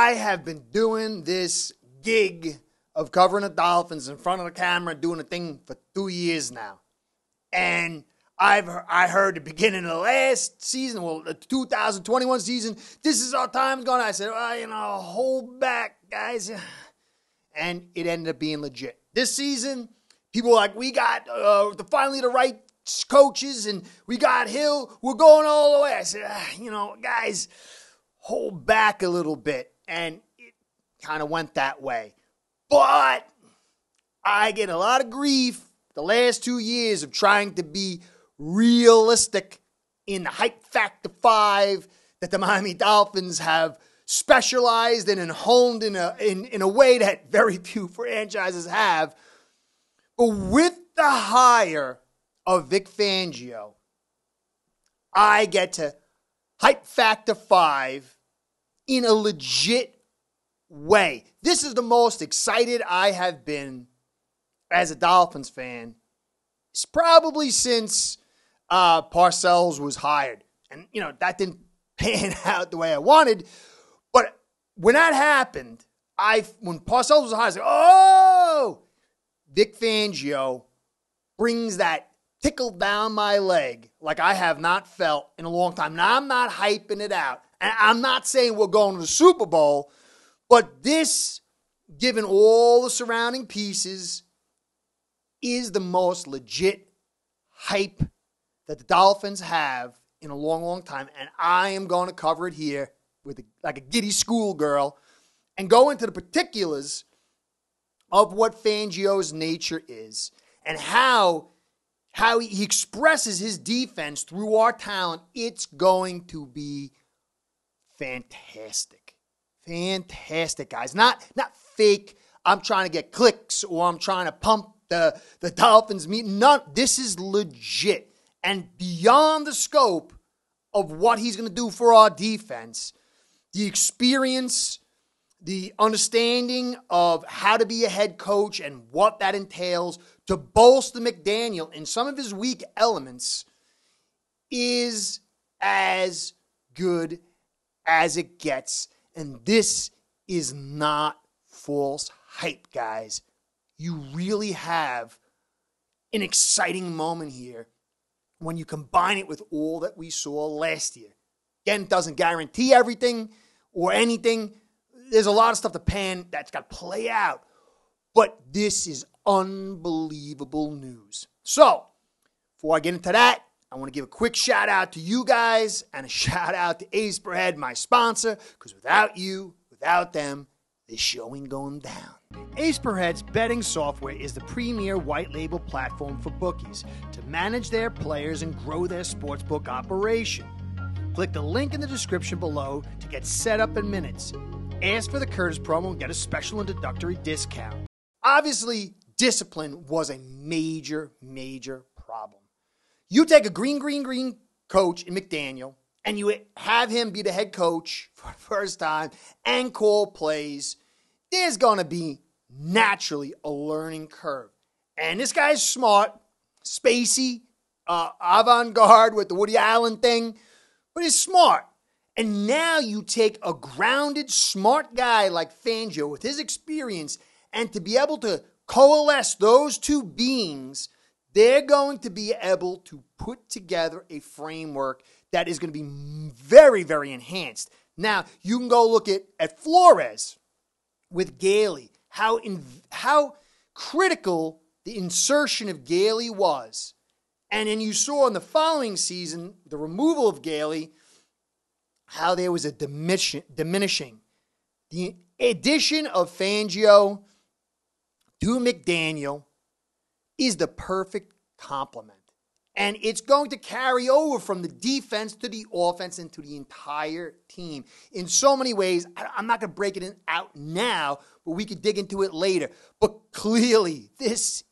I have been doing this gig of covering the Dolphins in front of the camera, doing a thing for 2 years now. And I heard the beginning of the last season, well, the 2021 season, this is our time gone. I said, hold back, guys. And it ended up being legit. This season, people were like, we got finally the right coaches, and we got Hill. We're going all the way. I said, guys, hold back a little bit. And it kind of went that way. But I get a lot of grief the last 2 years of trying to be realistic in the hype factor 5 that the Miami Dolphins have specialized in and honed in a way that very few franchises have. But with the hire of Vic Fangio, I get to hype factor 5 in a legit way. This is the most excited I have been as a Dolphins fan. It's probably since Parcells was hired. And, that didn't pan out the way I wanted. But when that happened, when Parcells was hired, I said, Vic Fangio brings that tickle down my leg like I have not felt in a long time. Now, I'm not hyping it out. And I'm not saying we're going to the Super Bowl, but this, given all the surrounding pieces, is the most legit hype that the Dolphins have in a long, long time. And I am going to cover it here like a giddy schoolgirl and go into the particulars of what Fangio's nature is and how he expresses his defense through our talent. It's going to be fantastic. Fantastic, guys. Not fake. I'm trying to get clicks or I'm trying to pump the Dolphins meeting. None. This is legit. And beyond the scope of what he's going to do for our defense, the experience, the understanding of how to be a head coach and what that entails to bolster McDaniel in some of his weak elements is as good as it gets. And this is not false hype, guys. You really have an exciting moment here when you combine it with all that we saw last year. Again, it doesn't guarantee everything or anything. There's a lot of stuff that's got to play out. But this is unbelievable news. So, before I get into that, I want to give a quick shout out to you guys and a shout out to Ace Per Head, my sponsor, because without them, this show ain't going down. Ace Per Head's betting software is the premier white label platform for bookies to manage their players and grow their sportsbook operation. Click the link in the description below to get set up in minutes. Ask for the Curtis promo and get a special introductory discount. Obviously, discipline was a major, major problem. You take a green coach in McDaniel and you have him be the head coach for the first time and call plays, there's going to be naturally a learning curve. And this guy's smart, spacey, avant-garde with the Woody Allen thing, but he's smart. And now you take a grounded, smart guy like Fangio with his experience, and to be able to coalesce those two beings, they're going to be able to put together a framework that is going to be very, very enhanced. Now, you can go look at Flores with Gailey, how critical the insertion of Gailey was. And then you saw in the following season, the removal of Gailey, how there was a diminishing. The addition of Fangio to McDaniel is the perfect complement. And it's going to carry over from the defense to the offense and to the entire team in so many ways. I'm not going to break it out now, but we could dig into it later. But clearly, this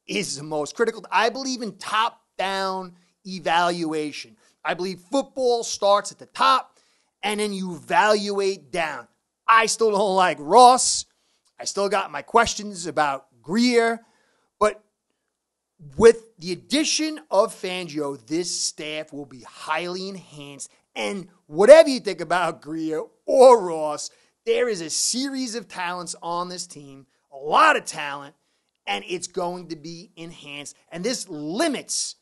is the most critical. I believe in top-down evaluation. I believe football starts at the top, and then you evaluate down. I still don't like Ross. I still got my questions about Greer. But with the addition of Fangio, this staff will be highly enhanced. And whatever you think about Greer or Ross, there is a series of talents on this team, a lot of talent, and it's going to be enhanced. And this limits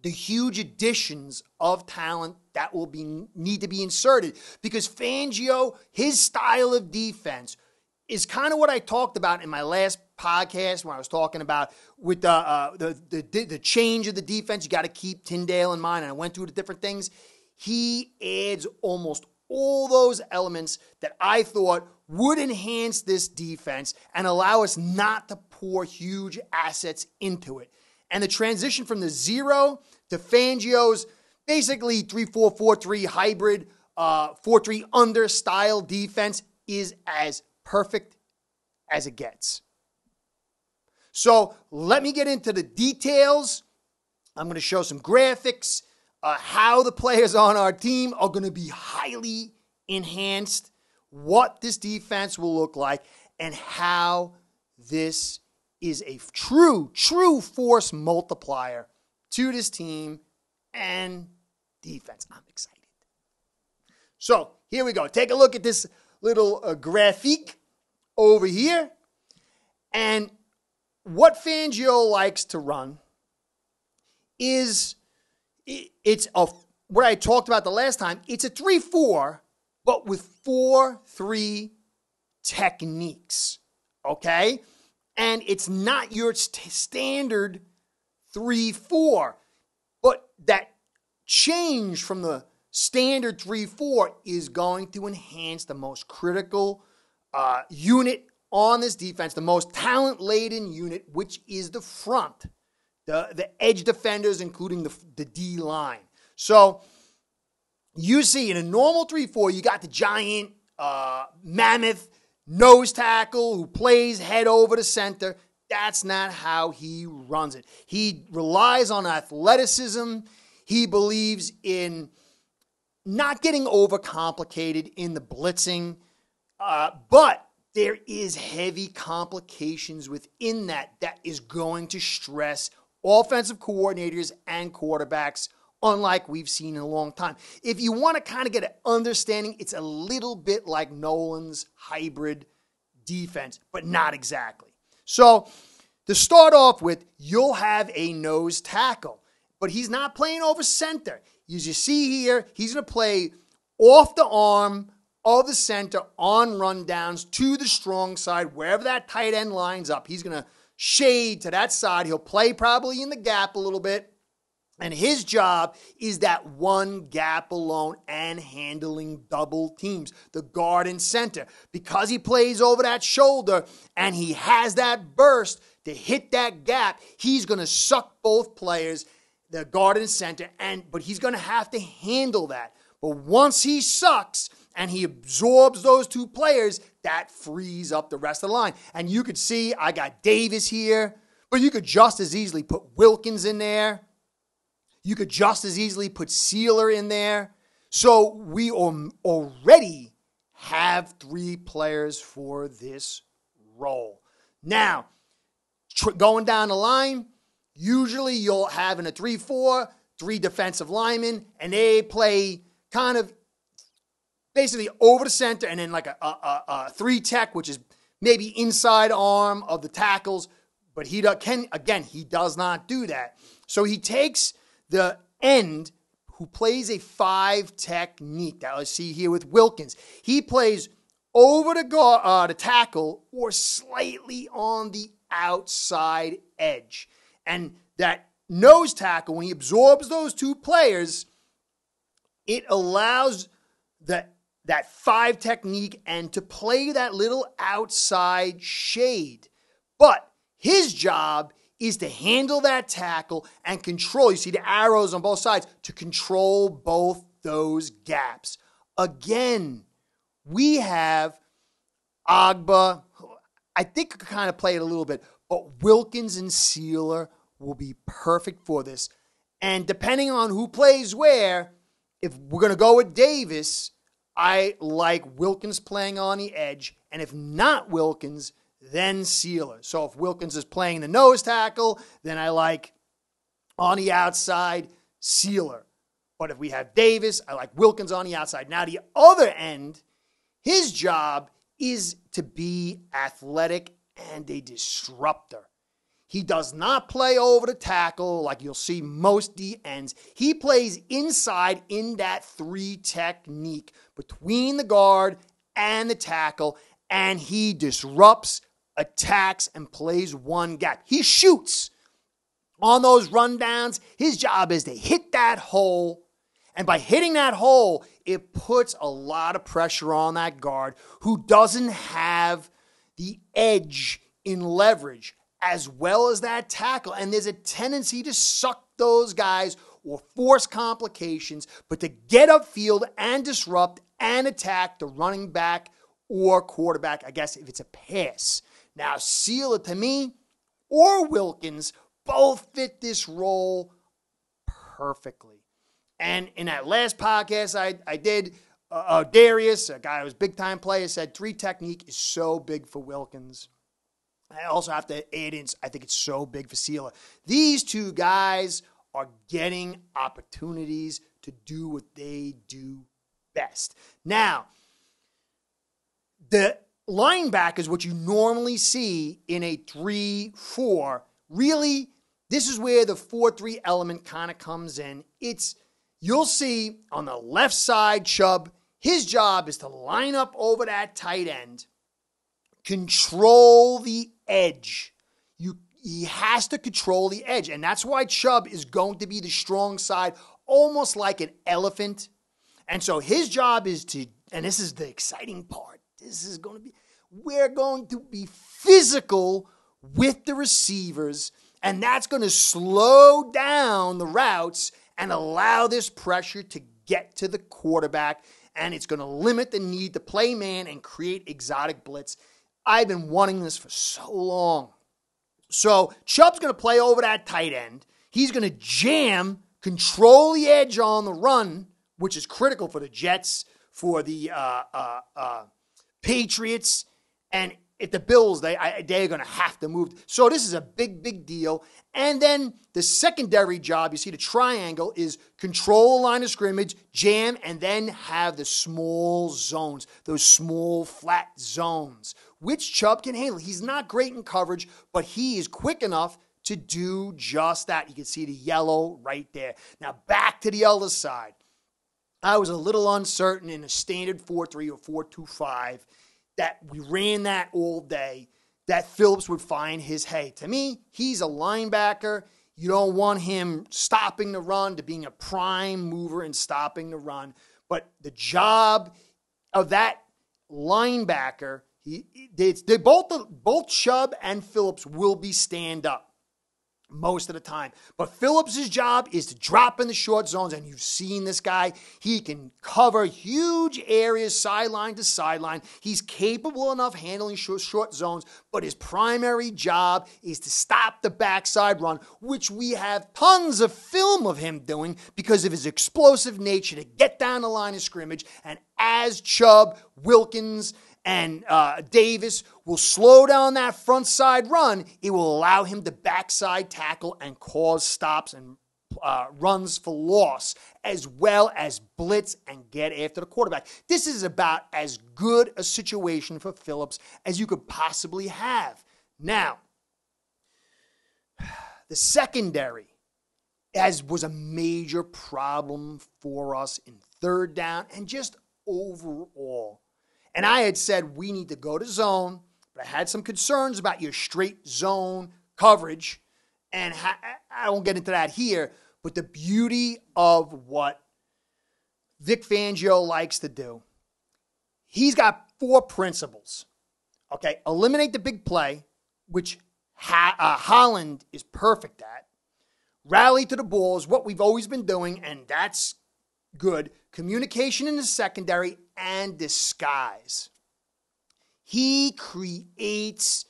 the huge additions of talent that will need to be inserted, because Fangio, his style of defense is kind of what I talked about in my last podcast when I was talking about with the change of the defense. You got to keep Tyndale in mind, and I went through the different things. He adds almost all those elements that I thought would enhance this defense and allow us not to pour huge assets into it. And the transition from the 0 to Fangio's basically 3-4-4-3 hybrid, 4-3 under style defense is as perfect as it gets. So let me get into the details. I'm going to show some graphics, how the players on our team are going to be highly enhanced, what this defense will look like, and how this is a true force multiplier to this team and defense. I'm excited. So here we go. Take a look at this little graphic over here. And what Fangio likes to run is, what I talked about the last time, it's a 3-4, but with 4-3 techniques, okay? And it's not your standard 3-4, but that change from the standard 3-4 is going to enhance the most critical unit on this defense, the most talent-laden unit, which is the front, the edge defenders, including the D-line. So you see in a normal 3-4, you got the giant, mammoth nose tackle who plays head over to center. That's not how he runs it. He relies on athleticism. He believes in not getting overcomplicated in the blitzing, but there is heavy complications within that is going to stress offensive coordinators and quarterbacks, unlike we've seen in a long time. If you want to kind of get an understanding, it's a little bit like Nolan's hybrid defense, but not exactly. So to start off with, you'll have a nose tackle, but he's not playing over center. As you see here, he's going to play off the arm of the center on rundowns to the strong side, wherever that tight end lines up. He's going to shade to that side. He'll play probably in the gap a little bit. And his job is that one gap alone and handling double teams, the guard and center. Because he plays over that shoulder and he has that burst to hit that gap, he's going to suck both players, the guard and center, but he's going to have to handle that. But once he sucks and he absorbs those two players, that frees up the rest of the line. And you could see I got Davis here, but you could just as easily put Wilkins in there. You could just as easily put Sealer in there. So we already have 3 players for this role. Now, going down the line, usually you'll have in a 3-4, 3 defensive linemen, and they play kind of basically over the center, and then like a 3 tech, which is maybe inside arm of the tackles. But he does not do that. So he takes the end who plays a 5 technique that I see here with Wilkins. He plays over the tackle or slightly on the outside edge. And that nose tackle, when he absorbs those 2 players, it allows that 5 technique and to play that little outside shade. But his job is to handle that tackle and control. You see the arrows on both sides to control both those gaps. Again, we have Agba. I think could kind of play it a little bit, but Wilkins and Sealer will be perfect for this. And depending on who plays where, if we're going to go with Davis, I like Wilkins playing on the edge. And if not Wilkins, then Sealer. So if Wilkins is playing the nose tackle, then I like on the outside, Sealer. But if we have Davis, I like Wilkins on the outside. Now the other end His job is to be athletic and a disruptor. He does not play over the tackle like you'll see most DNs. He plays inside in that 3 technique between the guard and the tackle, and he disrupts, attacks, and plays one gap. He shoots on those rundowns. His job is to hit that hole, and by hitting that hole, it puts a lot of pressure on that guard who doesn't have the edge in leverage as well as that tackle. And there's a tendency to suck those guys or force complications, but to get upfield and disrupt and attack the running back or quarterback, I guess, if it's a pass. Now, Sela, to me, or Wilkins, both fit this role perfectly. And in that last podcast I did, Darius, a guy who was a big-time player, said 3 technique is so big for Wilkins. I also have to add in, I think it's so big for Sela. These 2 guys are getting opportunities to do what they do best. Now, the linebacker is what you normally see in a 3-4. Really, this is where the 4-3 element kind of comes in. You'll see on the left side, Chubb, his job is to line up over that tight end, control the edge. He has to control the edge, and that's why Chubb is going to be the strong side, almost like an elephant. And so his job is to, and this is the exciting part, we're going to be physical with the receivers, and that's going to slow down the routes and allow this pressure to get to the quarterback, and it's going to limit the need to play man and create exotic blitz. I've been wanting this for so long. So Chubb's going to play over that tight end. He's going to jam, control the edge on the run, which is critical for the Jets, for the Patriots, and if the Bills, they're going to have to move. So this is a big, big deal. And then the secondary job, you see the triangle, is control the line of scrimmage, jam, and then have the small zones, those small flat zones, which Chubb can handle. He's not great in coverage, but he is quick enough to do just that. You can see the yellow right there. Now back to the other side. I was a little uncertain in a standard 4-3 or 4-2-5 that we ran that all day, that Phillips would find his hay. To me, he's a linebacker. You don't want him stopping the run to being a prime mover and stopping the run. But the job of that linebacker, both Chubb and Phillips will be stand up most of the time. But Phillips' job is to drop in the short zones, and you've seen this guy. He can cover huge areas sideline to sideline. He's capable enough handling short zones, but his primary job is to stop the backside run, which we have tons of film of him doing because of his explosive nature to get down the line of scrimmage. And as Chubb, Wilkins, and Davis will slow down that front side run, it will allow him to backside tackle and cause stops and runs for loss, as well as blitz and get after the quarterback. This is about as good a situation for Phillips as you could possibly have. Now, the secondary was a major problem for us in third down and just overall. And I had said we need to go to zone, but I had some concerns about your straight zone coverage, and I won't get into that here, but the beauty of what Vic Fangio likes to do, he's got 4 principles. Okay, eliminate the big play, which Holland is perfect at. Rally to the ball is what we've always been doing, and that's good. Communication in the secondary and disguise. He creates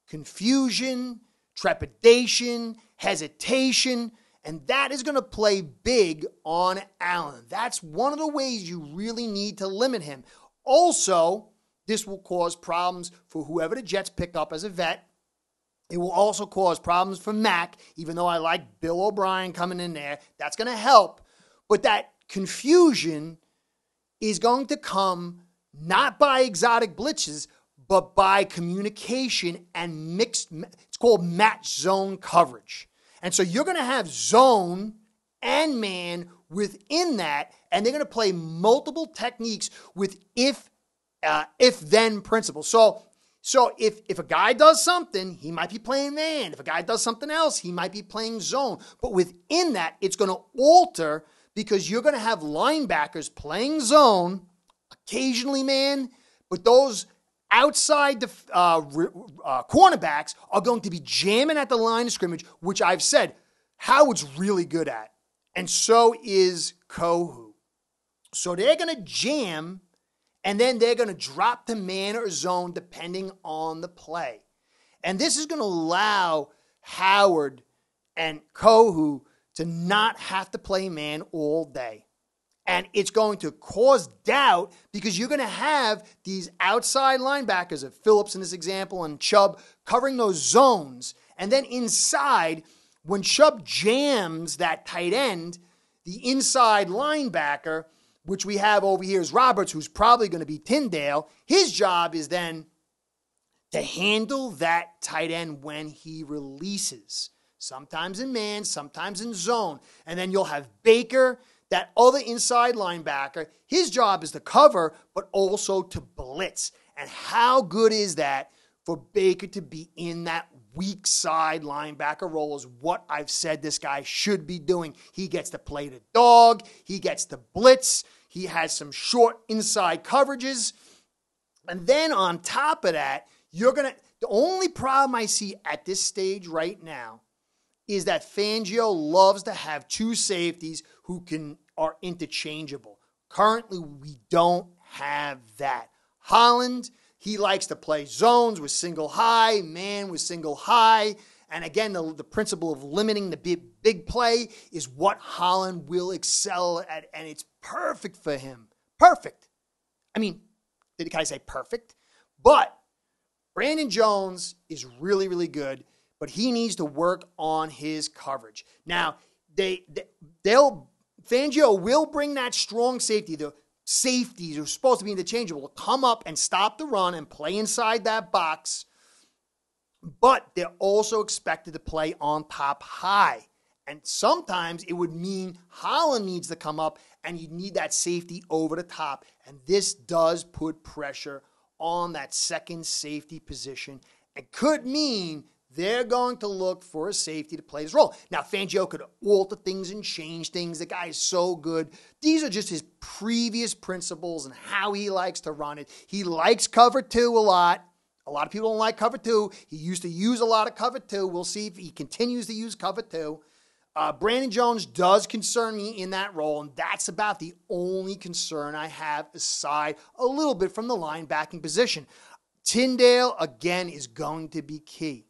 confusion, trepidation, hesitation, and that is going to play big on Allen. That's one of the ways you really need to limit him. Also, this will cause problems for whoever the Jets pick up as a vet. It will also cause problems for Mac, even though I like Bill O'Brien coming in there. That's going to help. But that confusion is going to come not by exotic blitzes, but by communication and mixed, it's called match zone coverage. And so you're going to have zone and man within that, and they're going to play multiple techniques with if-then principles. So if a guy does something, he might be playing man. If a guy does something else, he might be playing zone. But within that, it's going to alter because you're going to have linebackers playing zone, occasionally man, but those outside the cornerbacks are going to be jamming at the line of scrimmage, which I've said Howard's really good at. And so is Kohu. So they're going to jam, and then they're going to drop to man or zone depending on the play. And this is going to allow Howard and Kohu to not have to play man all day. And it's going to cause doubt because you're going to have these outside linebackers of Phillips in this example and Chubb covering those zones. And then inside, when Chubb jams that tight end, the inside linebacker, which we have over here is Roberts, who's probably going to be Tyndale, his job is then to handle that tight end when he releases. Sometimes in man, sometimes in zone. And then you'll have Baker, that other inside linebacker. His job is to cover, but also to blitz. And how good is that for Baker to be in that weak side linebacker role is what I've said this guy should be doing. He gets to play the dog. He gets to blitz. He has some short inside coverages. And then on top of that, the only problem I see at this stage right now is that Fangio loves to have two safeties who are interchangeable. Currently, we don't have that. Holland, he likes to play zones with single high, man with single high. And again, the principle of limiting the big play is what Holland will excel at, and it's perfect for him. Perfect. I mean, can I say perfect? But Brandon Jones is really, really good, but he needs to work on his coverage. Now, Fangio will bring that strong safety. The safeties are supposed to be interchangeable, to come up and stop the run and play inside that box, but they're also expected to play on top high. And sometimes it would mean Holland needs to come up and you need that safety over the top. And this does put pressure on that second safety position and could mean they're going to look for a safety to play his role. Now, Fangio could alter things and change things. The guy is so good. These are just his previous principles and how he likes to run it. He likes cover two a lot. A lot of people don't like cover two. He used to use a lot of cover two. We'll see if he continues to use cover two. Brandon Jones does concern me in that role, and that's about the only concern I have aside a little bit from the linebacking position. Tyndale, again, is going to be key.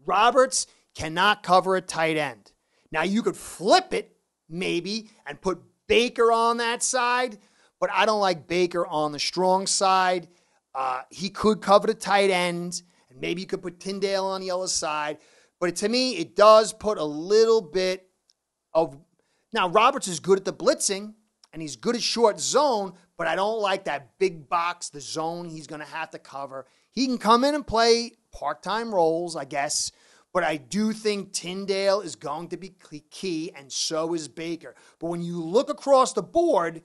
Roberts cannot cover a tight end. Now, you could flip it, maybe, and put Baker on that side, but I don't like Baker on the strong side. He could cover the tight end, and maybe you could put Tyndale on the other side. But to me, it does put a little bit of... Now, Roberts is good at the blitzing, and he's good at short zone, but I don't like that big box, the zone he's going to have to cover. He can come in and play part-time roles, I guess, but I do think Tyndale is going to be key, and so is Baker. But when you look across the board,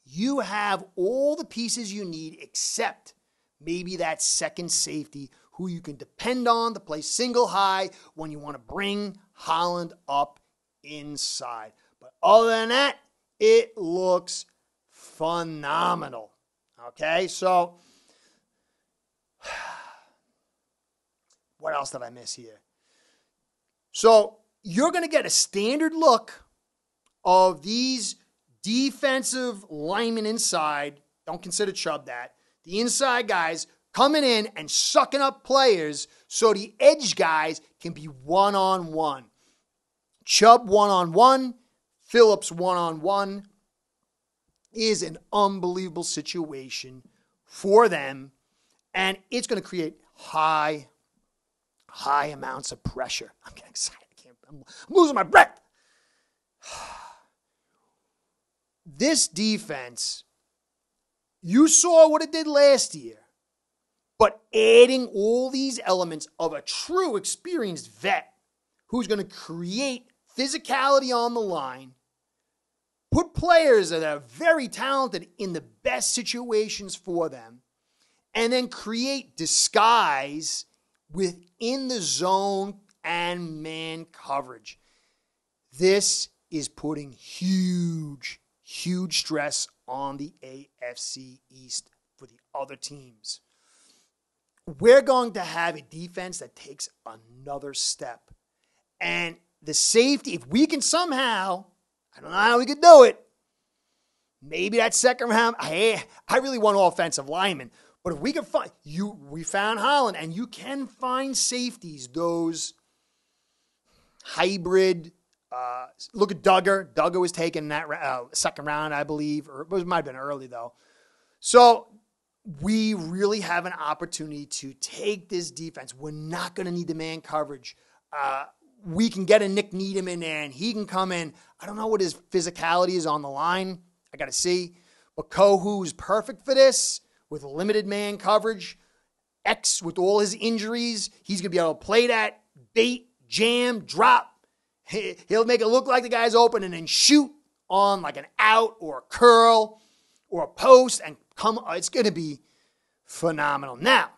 you have all the pieces you need except maybe that second safety who you can depend on to play single high when you want to bring Holland up inside. But other than that, it looks phenomenal. Okay, so what else did I miss here? So you're going to get a standard look of these defensive linemen inside. Don't consider Chubb that. The inside guys coming in and sucking up players so the edge guys can be one-on-one. Chubb one-on-one, Phillips one-on-one is an unbelievable situation for them, and it's going to create high amounts of pressure. I'm getting excited. I'm losing my breath. This defense You saw what it did last year. But adding all these elements of a true experienced vet who's going to create physicality on the line, put players that are very talented in the best situations for them, and then create disguise within the zone and man coverage. This is putting huge stress on the AFC East for the other teams. We're going to have a defense that takes another step. And the safety, if we can somehow, I don't know how we could do it, maybe that second round, I really want offensive linemen. But if we can find, we found Holland, and you can find safeties, those hybrid, look at Duggar. Duggar was taken in that second round, I believe, or it might have been early, though. So we really have an opportunity to take this defense. We're not going to need the man coverage. We can get a Nick Needham in there, and he can come in. I don't know what his physicality is on the line. I got to see. But Kohu is perfect for this with limited man coverage. X, with all his injuries, he's going to be able to play that bait, jam, drop. He'll make it look like the guy's open and then shoot on like an out or a curl or a post and come. It's going to be phenomenal. Now,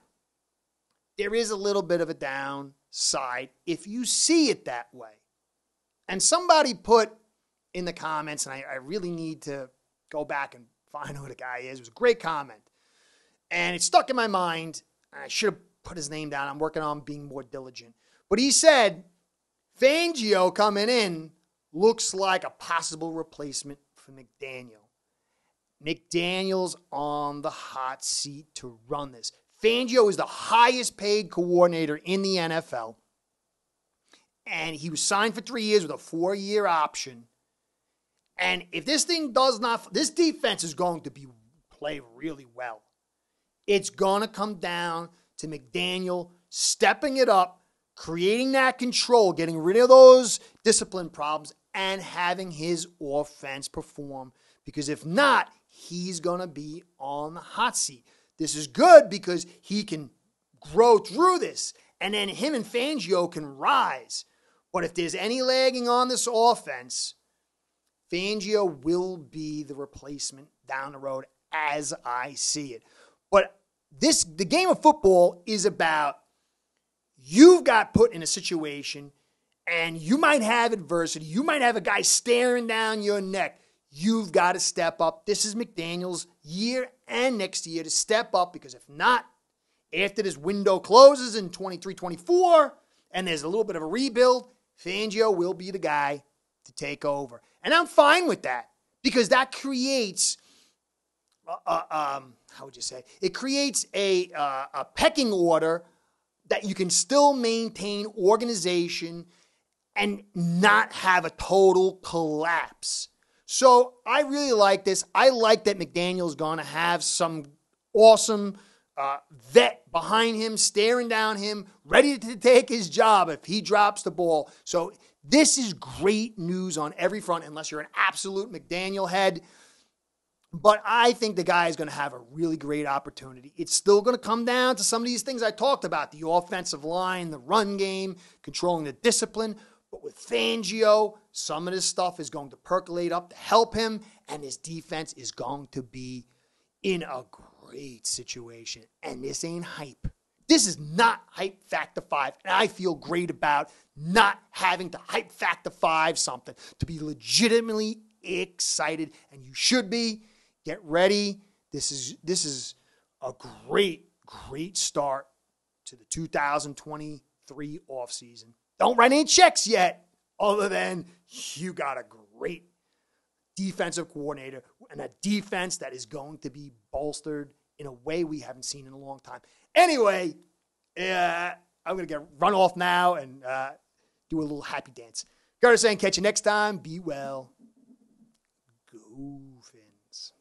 there is a little bit of a downside if you see it that way. And somebody put in the comments, and I really need to go back and find who the guy is. It was a great comment. And it stuck in my mind. I should have put his name down. I'm working on being more diligent. But he said, Fangio coming in looks like a possible replacement for McDaniel. McDaniel's on the hot seat to run this. Fangio is the highest paid coordinator in the NFL. And he was signed for 3 years with a 4-year option. And if this thing does not, this defense is going to play really well. It's going to come down to McDaniel stepping it up, creating that control, getting rid of those discipline problems, and having his offense perform. Because if not, he's going to be on the hot seat. This is good because he can grow through this, and then him and Fangio can rise. But if there's any lagging on this offense, Fangio will be the replacement down the road as I see it. But the game of football is about you've got put in a situation and you might have adversity. You might have a guy staring down your neck. You've got to step up. This is McDaniel's year and next year to step up, because if not, after this window closes in 23-24 and there's a little bit of a rebuild, Fangio will be the guy to take over. And I'm fine with that, because that creates, how would you say? It creates a pecking order that you can still maintain organization and not have a total collapse. So I really like this. I like that McDaniel's going to have some awesome vet behind him, staring down him, ready to take his job if he drops the ball. So this is great news on every front, unless you're an absolute McDaniel head. But I think the guy is going to have a really great opportunity. It's still going to come down to some of these things I talked about, the offensive line, the run game, controlling the discipline. But with Fangio, some of this stuff is going to percolate up to help him, and his defense is going to be in a great situation. And this ain't hype. This is not hype factor 5, and I feel great about not having to hype factor 5 something, to be legitimately excited, and you should be. Get ready. This is a great start to the 2023 offseason. Don't write any checks yet, other than you got a great defensive coordinator and a defense that is going to be bolstered in a way we haven't seen in a long time. Anyway, I'm going to run off now and do a little happy dance. Curtis saying, catch you next time. Be well. Go Fins.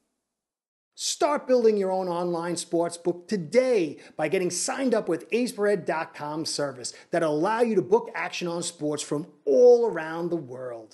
Start building your own online sports book today by getting signed up with AceBread.com service that'll allow you to book action on sports from all around the world.